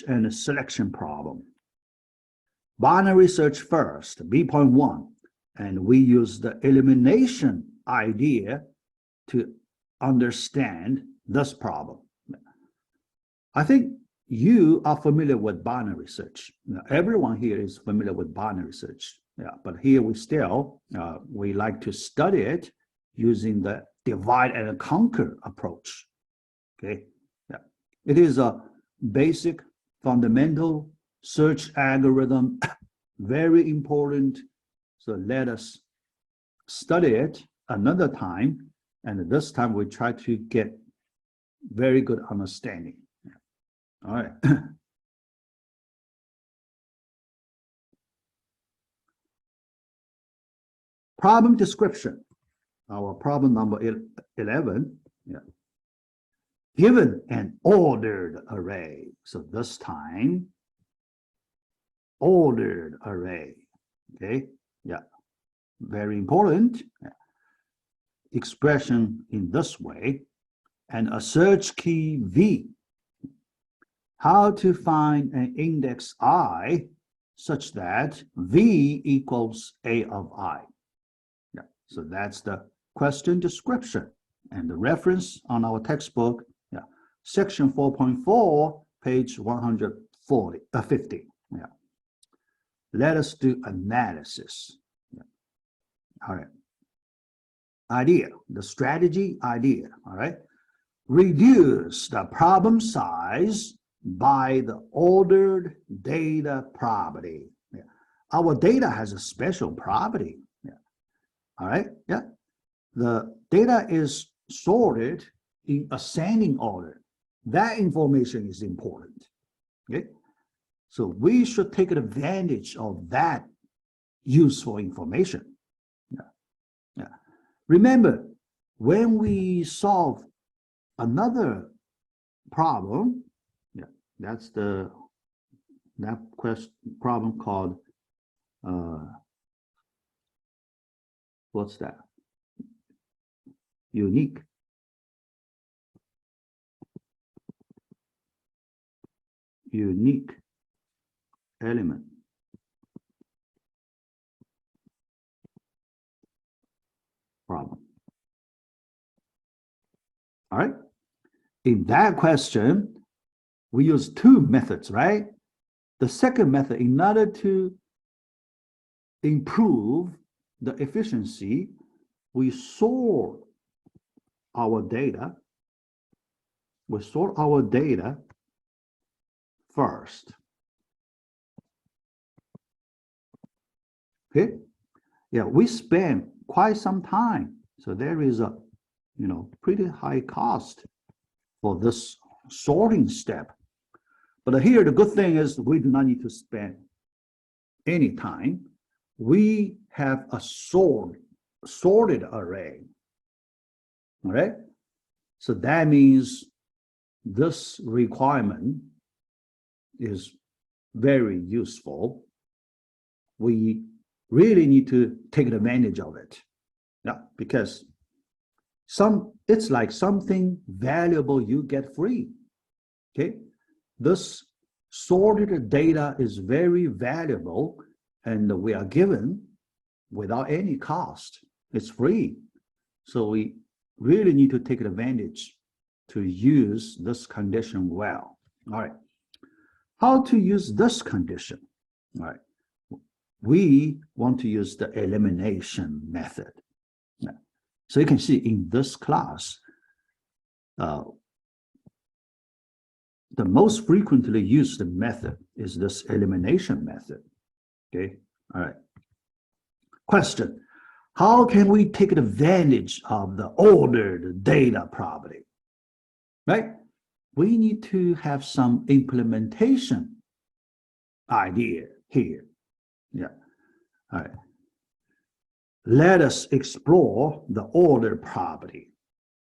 and a selection problem. Binary search first, B.1, and we use the elimination idea to understand this problem. I think you are familiar with binary search. Now, everyone here is familiar with binary search. Yeah, but here we like to study it using the divide and conquer approach. Okay, yeah, it is a basic fundamental search algorithm, very important. So let us study it another time, and this time we try to get very good understanding. All right. Problem description. Our problem number 11. Yeah. Given an ordered array. So this time, ordered array. Okay. Yeah. Very important. Yeah. Expression in this way. And a search key V. How to find an index I such that V equals A of I. Yeah, so that's the question description and the reference on our textbook. Yeah, section 4.4, page 150. Yeah. Let us do analysis. Yeah. All right. Idea, the strategy idea. All right. Reduce the problem size by the ordered data property. Yeah. Our data has a special property. Yeah. All right. Yeah. The data is sorted in ascending order. That information is important. Okay. So we should take advantage of that useful information. Yeah. Yeah. Remember, when we solve another problem, that's that problem called what's that? Unique element problem. All right. In that question, we use two methods, right? The second method, in order to improve the efficiency, we sort our data. We sort our data first. Okay? Yeah, we spend quite some time. So there is a, pretty high cost for this sorting step. But here, the good thing is we do not need to spend any time. We have a sorted array. All right? So that means this requirement is very useful. We really need to take advantage of it. Yeah, because it's like something valuable you get free. Okay? This sorted data is very valuable and we are given without any cost. It's free. So we really need to take advantage to use this condition well. All right. How to use this condition? All right. We want to use the elimination method. So you can see in this class, the most frequently used method is this elimination method. Okay, all right. Question, how can we take advantage of the ordered data property? Right? We need to have some implementation idea here. Yeah, all right. Let us explore the order property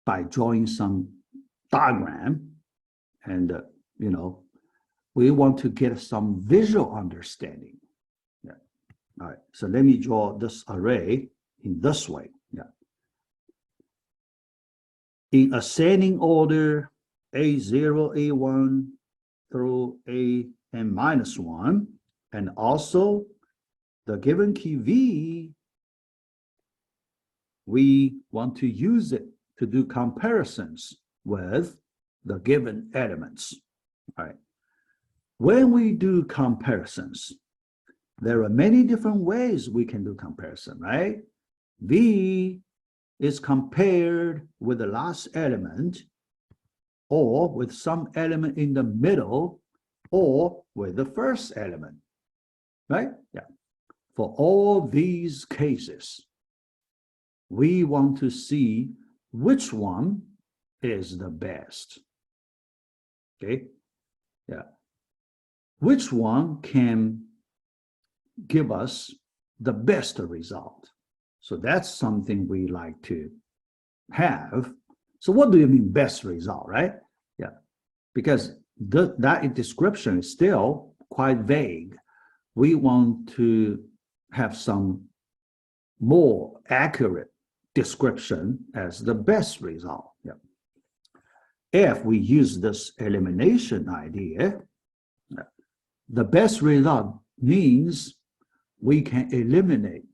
by drawing some diagram. And, we want to get some visual understanding. Yeah. All right. So let me draw this array in this way. Yeah. In ascending order, A0, A1, through an minus 1, and also the given key V, we want to use it to do comparisons with the given elements. All right. When we do comparisons, there are many different ways we can do comparison, right? V is compared with the last element, or with some element in the middle, or with the first element, right? Yeah. For all these cases, we want to see which one is the best. Okay? Yeah. Which one can give us the best result? So that's something we like to have. So what do you mean best result, right? Yeah. Because that description is still quite vague. We want to have some more accurate description as the best result. Yeah. If we use this elimination idea, the best result means we can eliminate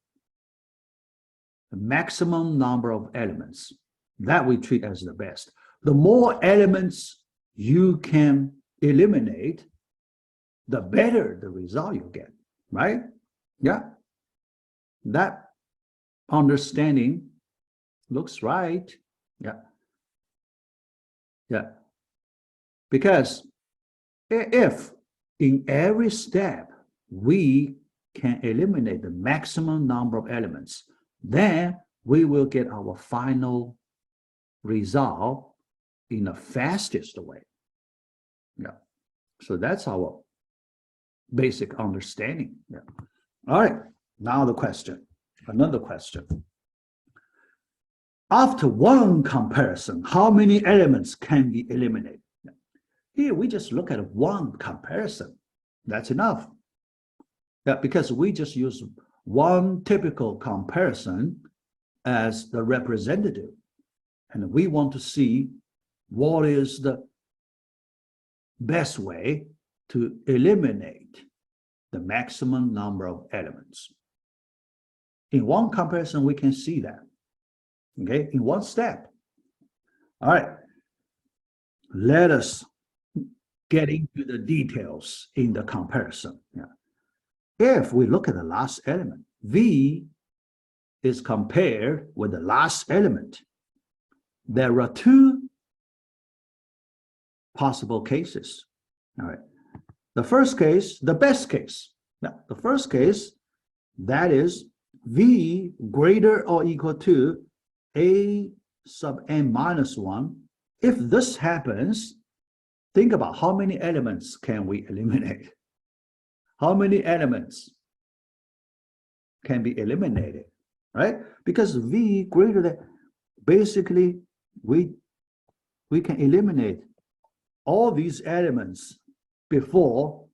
the maximum number of elements that we treat as the best. The more elements you can eliminate, the better the result you get, right? Yeah. That understanding looks right. Yeah. Yeah. Because if in every step we can eliminate the maximum number of elements, then we will get our final result in the fastest way. Yeah. So that's our basic understanding. Yeah. All right. Now the question, another question. After one comparison, how many elements can be eliminated? Here we just look at one comparison. That's enough. Yeah, because we just use one typical comparison as the representative. And we want to see what is the best way to eliminate the maximum number of elements. In one comparison, we can see that, okay, in one step. All right, let us get into the details in the comparison. Yeah. If we look at the last element, V is compared with the last element. There are two possible cases. All right. The first case, the best case. Now, the first case, that is V greater or equal to A sub n minus 1. If this happens, think about how many elements can we eliminate? How many elements can be eliminated, right? Because V greater than, basically, we can eliminate all these elements before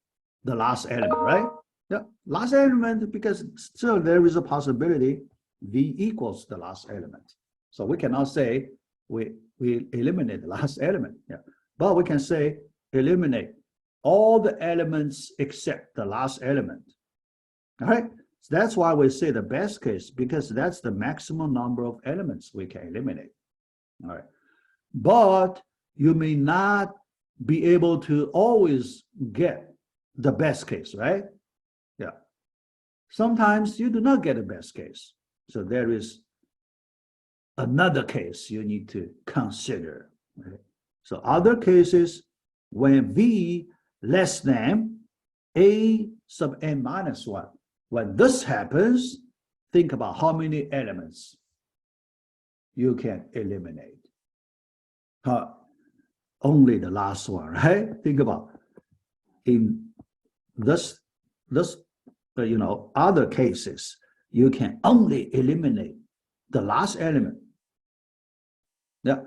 the last element, right? Yeah, last element, because still there is a possibility V equals the last element. So we cannot say we eliminate the last element, yeah. But we can say eliminate all the elements except the last element. All right, so that's why we say the best case, because that's the maximum number of elements we can eliminate. All right, but you may not be able to always get the best case, right? Yeah, sometimes you do not get the best case. So there is another case you need to consider. Right? So other cases, when V less than A sub n minus 1, when this happens, think about how many elements you can eliminate. Only the last one, right? Think about in this other cases, you can only eliminate the last element. Yeah.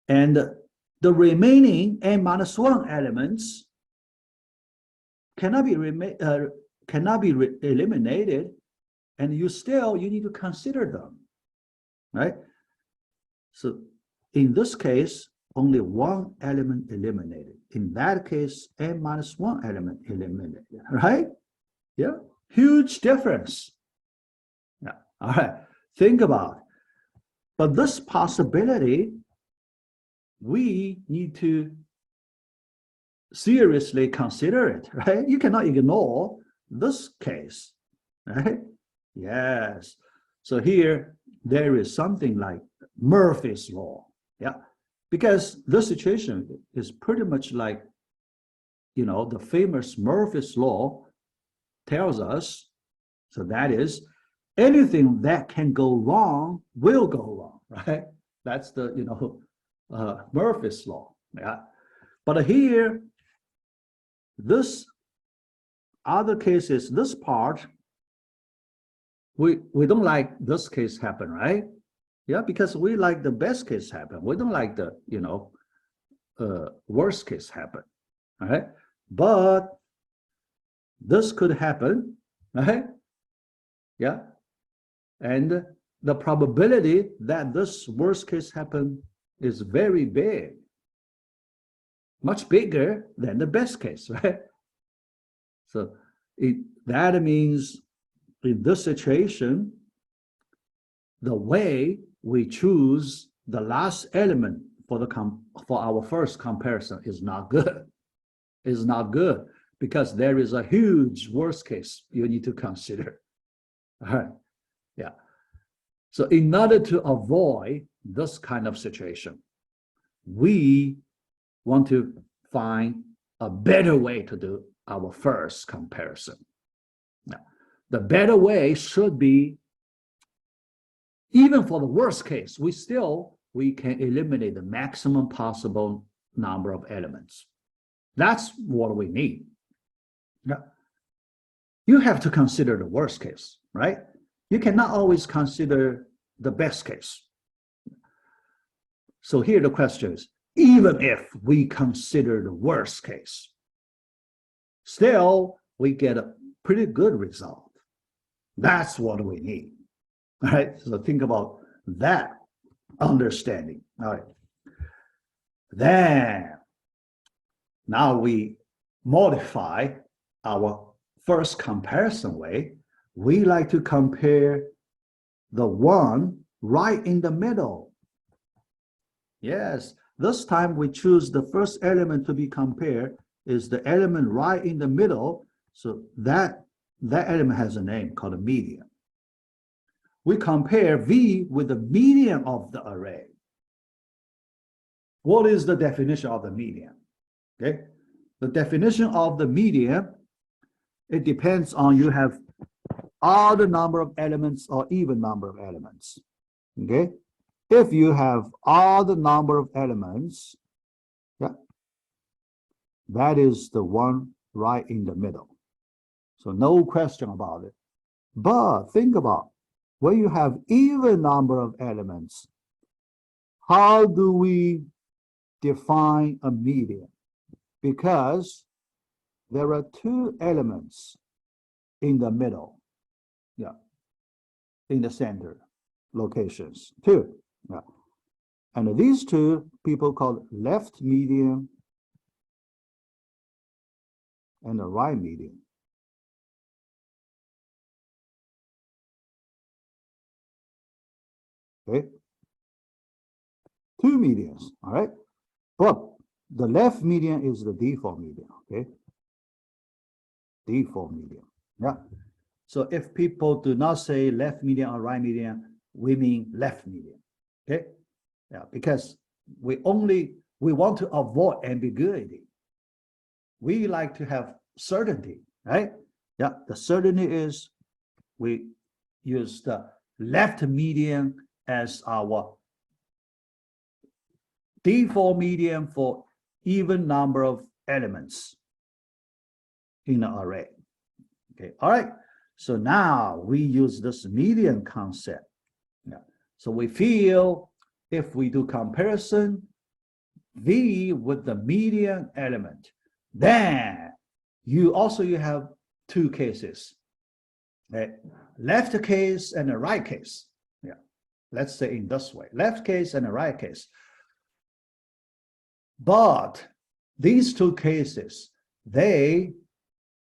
And the remaining n minus 1 elements cannot be eliminated, and you need to consider them, right? So in this case, only one element eliminated. In that case, n minus one element eliminated, right? Yeah, huge difference. Yeah, all right, think about it. But this possibility, we need to seriously consider it, right? You cannot ignore this case, right? Yes. So here, there is something like Murphy's law, yeah? Because this situation is pretty much like, you know, the famous Murphy's law tells us, so that is, anything that can go wrong will go wrong, right? That's the, you know, Murphy's law, yeah? But here, this other cases, this part, we don't like this case happen, right? Yeah, because we like the best case happen. We don't like the, you know, worst case happen, all right? But this could happen, right? Yeah, and the probability that this worst case happen is very big, much bigger than the best case, right? So that means in this situation, the way we choose the last element for our first comparison is not good. Is not good because there is a huge worst case you need to consider. All right, yeah. So in order to avoid this kind of situation, we want to find a better way to do our first comparison. Now, the better way should be, even for the worst case, we can eliminate the maximum possible number of elements. That's what we need. Yeah. You have to consider the worst case, right? You cannot always consider the best case. So here the question is, even if we consider the worst case, still we get a pretty good result. That's what we need. All right, so think about that understanding. All right. Then, now we modify our first comparison way. We like to compare the one right in the middle. Yes, this time we choose the first element to be compared is the element right in the middle. So that element has a name called a median. We compare V with the median of the array. What is the definition of the median? Okay, the definition of the median, it depends on you have odd number of elements or even number of elements. Okay, if you have odd number of elements, yeah, that is the one right in the middle. So no question about it. But think about when you have even number of elements, how do we define a median? Because there are two elements in the middle, yeah, in the center locations, two. Yeah. And these two people called left median and the right median. Okay, two medians, all right? But the left median is the default median, okay? Default median, yeah. So if people do not say left median or right median, we mean left median, okay? Yeah, because we want to avoid ambiguity. We like to have certainty, right? Yeah, the certainty is we use the left median as our default median for even number of elements in an array. Okay, all right. So now we use this median concept. Yeah. So we feel if we do comparison V with the median element, then you have two cases, okay? Left case and a right case. Yeah, let's say in this way, left case and a right case. But these two cases, they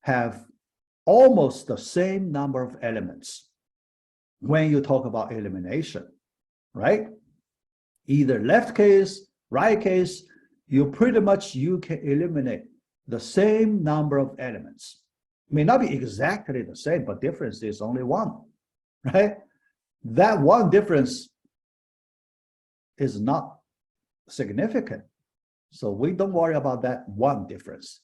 have almost the same number of elements when you talk about elimination, right? Either left case, right case, you can eliminate the same number of elements. It may not be exactly the same, but difference is only one, right? That one difference is not significant. So we don't worry about that one difference.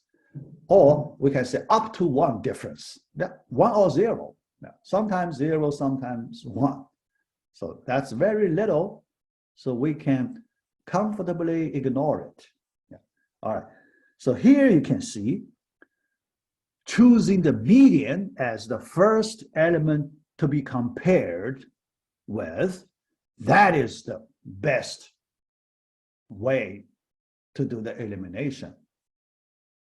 Or we can say up to one difference, yeah, 1 or 0. Yeah, sometimes 0, sometimes 1. So that's very little. So we can comfortably ignore it. Yeah. All right. So here you can see choosing the median as the first element to be compared with, that is the best way to do the elimination.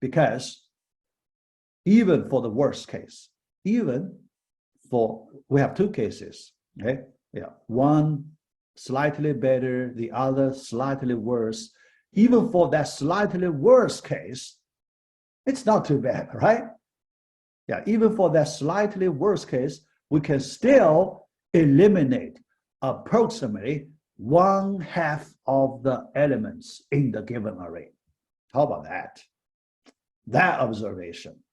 Because even for the worst case, we have two cases, okay? Yeah, one slightly better, the other slightly worse. Even for that slightly worse case, it's not too bad, right? Yeah, even for that slightly worse case, we can still eliminate approximately 1/2 of the elements in the given array. How about that? That observation,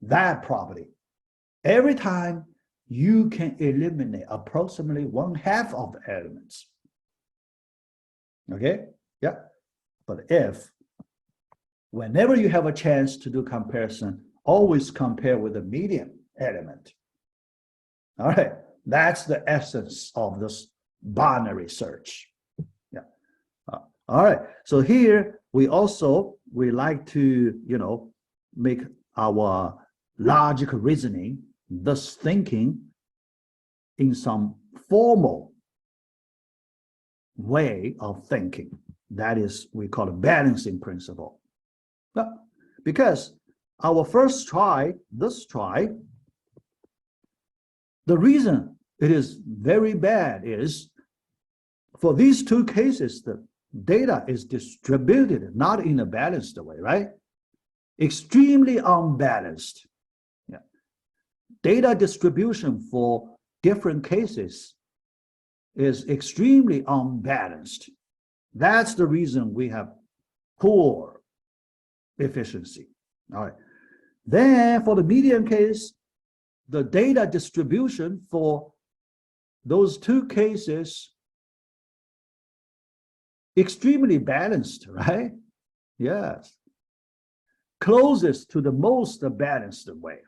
that property. Every time you can eliminate approximately 1/2 of the elements. Okay, yeah. But whenever you have a chance to do comparison, always compare with the median element. All right, that's the essence of this binary search. Yeah. All right, so here we like to, make our logical reasoning, thus thinking in some formal way of thinking. That is, we call it balancing principle. But because our first try, this try, the reason it is very bad is for these two cases, the data is distributed not in a balanced way, right? Extremely unbalanced. Yeah. Data distribution for different cases is extremely unbalanced. That's the reason we have poor efficiency. All right. Then for the median case, the data distribution for those two cases extremely balanced, right? Yes. Closest to the most balanced way.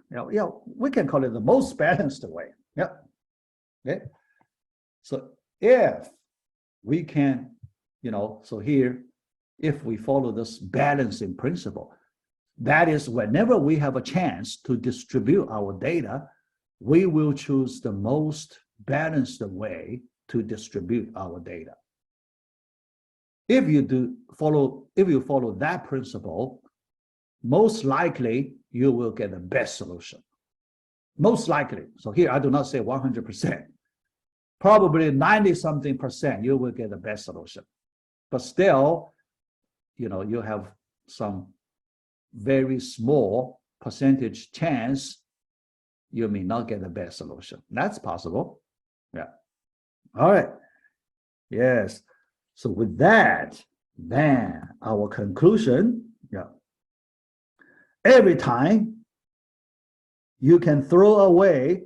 We can call it the most balanced way. Yeah. Okay. So if we can, so here, if we follow this balancing principle, that is, whenever we have a chance to distribute our data, we will choose the most balanced way to distribute our data. If you follow that principle, most likely you will get the best solution. Most likely. So here I do not say 100%. Probably 90-something% you will get the best solution. But still, you have some very small percentage chance you may not get the best solution. That's possible. Yeah. All right. Yes. So with that, then our conclusion, yeah. Every time you can throw away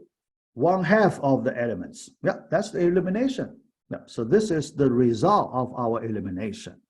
1/2 of the elements. Yeah, that's the elimination. Yeah. So this is the result of our elimination.